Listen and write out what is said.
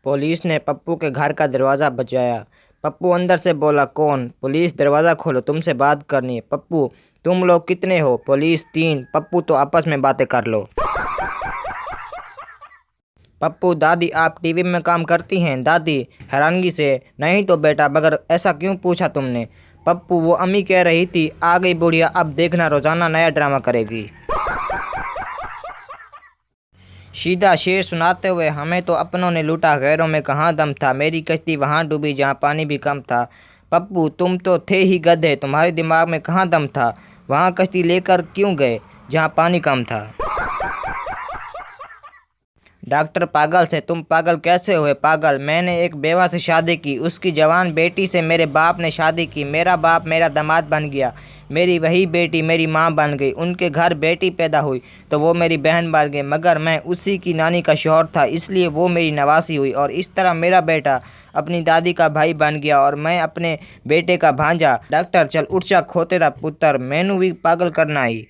Police ने पप्पू के घर का दरवाज़ा बजाया। पप्पू अंदर से बोला, कौन? पुलिस, दरवाज़ा खोलो, तुमसे बात करनी है। पप्पू, तुम लोग कितने हो? पुलिस, 3। पप्पू, तो आपस में बातें कर लो। पप्पू, दादी आप टीवी में काम करती हैं? दादी हैरानगी से, नहीं तो बेटा, मगर ऐसा क्यों पूछा तुमने? पप्पू, वो अम्मी कह रही थी आ गई बुढ़िया, अब देखना रोजाना नया ड्रामा करेगी। सीधा शेर सुनाते हुए, हमें तो अपनों ने लूटा, गैरों में कहाँ दम था, मेरी कश्ती वहाँ डूबी जहाँ पानी भी कम था। पप्पू, तुम तो थे ही गधे, तुम्हारे दिमाग में कहाँ दम था, वहाँ कश्ती लेकर क्यों गए जहाँ पानी कम था। डॉक्टर पागल से, तुम पागल कैसे हुए? पागल, मैंने एक बेवा से शादी की, उसकी जवान बेटी से मेरे बाप ने शादी की, मेरा बाप मेरा दामाद बन गया, मेरी वही बेटी मेरी माँ बन गई, उनके घर बेटी पैदा हुई तो वो मेरी बहन बन गई, मगर मैं उसी की नानी का शौहर था इसलिए वो मेरी नवासी हुई, और इस तरह मेरा बेटा अपनी दादी का भाई बन गया और मैं अपने बेटे का भांजा। डॉक्टर, चल उठ जा खोतेरा पुत्र, मैनू भी पागल करना ही।